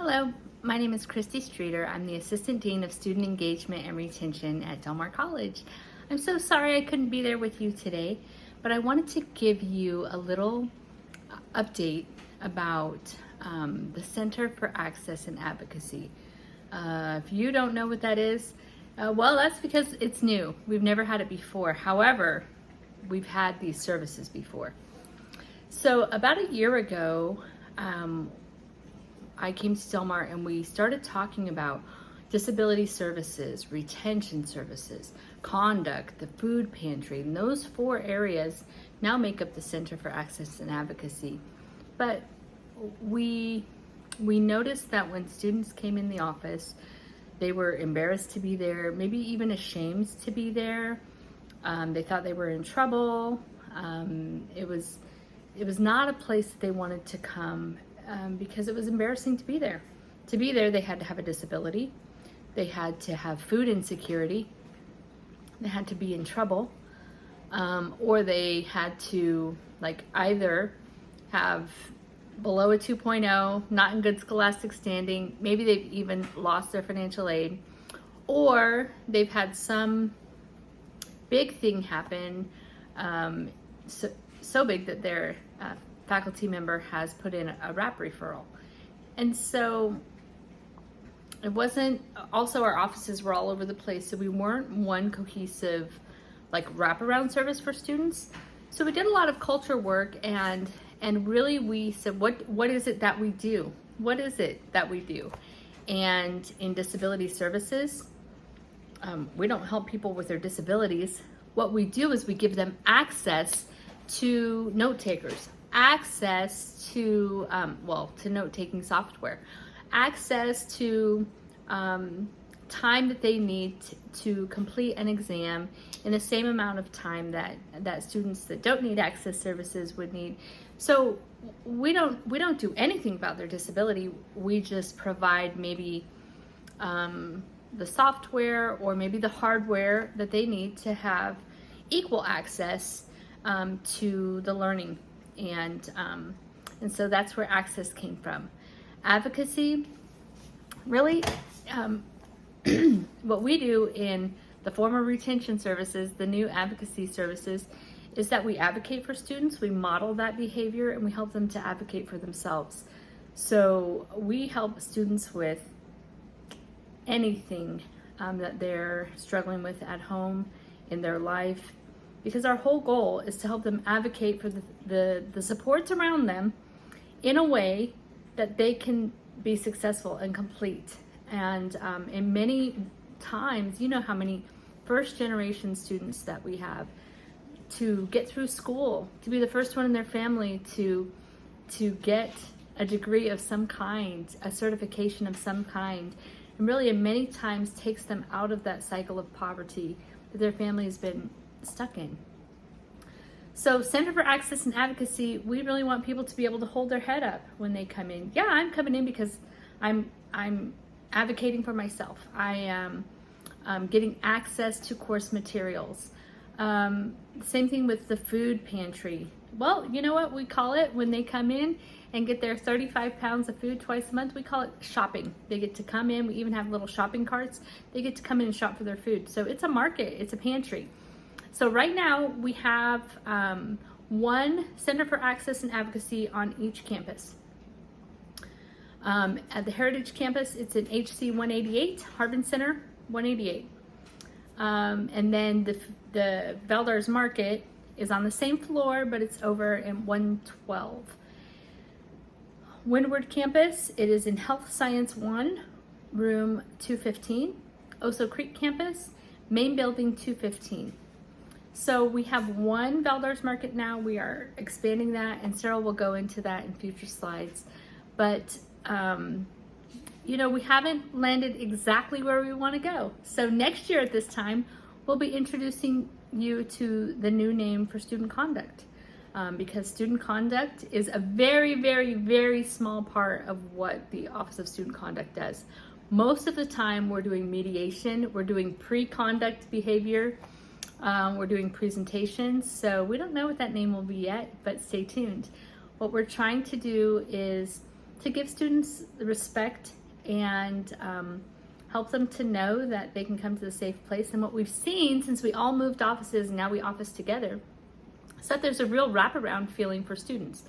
Hello, my name is Christy Streeter. I'm the Assistant Dean of Student Engagement and Retention at Del Mar College. I'm so sorry I couldn't be there with you today, but I wanted to give you a little update about the Center for Access and Advocacy. If you don't know what that is, well, that's because it's new. We've never had it before. However, we've had these services before. So about a year ago, I came to Del Mar and we started talking about disability services, retention services, conduct, the food pantry, and those 4 areas now make up the Center for Access and Advocacy. But we noticed that when students came in the office, they were embarrassed to be there, maybe even ashamed to be there. They thought they were in trouble. It was not a place that they wanted to come because it was embarrassing to be there. To be there, they had to have a disability. They had to have food insecurity. They had to be in trouble. Or they had to either have below a 2.0, not in good scholastic standing. Maybe they've even lost their financial aid. Or they've had some big thing happen, so big that their faculty member has put in a RAP referral. And so it wasn't, also our offices were all over the place, so we weren't one cohesive wraparound service for students. So we did a lot of culture work and really we said, what is it that we do? What is it that we do? And in disability services, we don't help people with their disabilities. What we do is we give them access to note takers, access to note-taking software, access to time that they need to complete an exam in the same amount of time that students that don't need access services would need. So we don't do anything about their disability. We just provide maybe the software or maybe the hardware that they need to have equal access to the learning, and so that's where access came from. Advocacy, really, what we do in the former retention services, the new advocacy services, is that we advocate for students, we model that behavior, and we help them to advocate for themselves. So we help students with anything that they're struggling with at home, in their life, because our whole goal is to help them advocate for the supports around them in a way that they can be successful and complete. And in many times, you know how many first generation students that we have to get through school, to be the first one in their family to get a degree of some kind, a certification of some kind, and really in many times takes them out of that cycle of poverty that their family has been stuck in. So Center for Access and Advocacy, we really want people to be able to hold their head up when they come in. Yeah, I'm coming in because I'm advocating for myself. I am getting access to course materials. Same thing with the food pantry. Well, you know what we call it when they come in and get their 35 pounds of food twice a month? We call it shopping. They get to come in. We even have little shopping carts. They get to come in and shop for their food. So it's a market. It's a pantry. So right now we have one Center for Access and Advocacy on each campus. At the Heritage Campus, it's in HC 188, Harbin Center 188. And then the Veldars Market is on the same floor, but it's over in 112. Windward Campus, it is in Health Science 1, room 215. Oso Creek Campus, main building 215. So we have one Veldars Market now. We are expanding that, and Sarah will go into that in future slides. But we haven't landed exactly where we want to go. So next year at this time, we'll be introducing you to the new name for student conduct, because student conduct is a very, very, very small part of what the Office of Student Conduct does. Most of the time we're doing mediation, we're doing pre-conduct behavior, we're doing presentations, so we don't know what that name will be yet, but stay tuned. What we're trying to do is to give students the respect and help them to know that they can come to the safe place. And what we've seen since we all moved offices and now we office together is that there's a real wraparound feeling for students.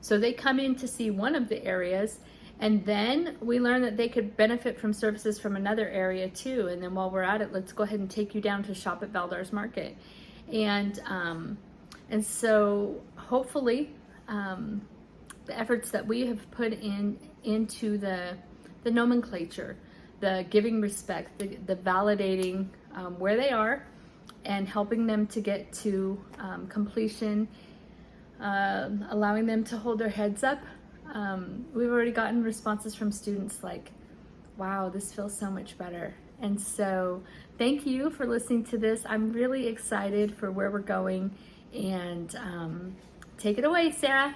So they come in to see one of the areas, and then we learn that they could benefit from services from another area too. And then while we're at it, let's go ahead and take you down to shop at Valdar's Market. And so hopefully the efforts that we have put into the nomenclature, the giving respect, the validating where they are and helping them to get to completion, allowing them to hold their heads up. We've already gotten responses from students like, wow, this feels so much better. And so thank you for listening to this. I'm really excited for where we're going, and take it away, Sarah.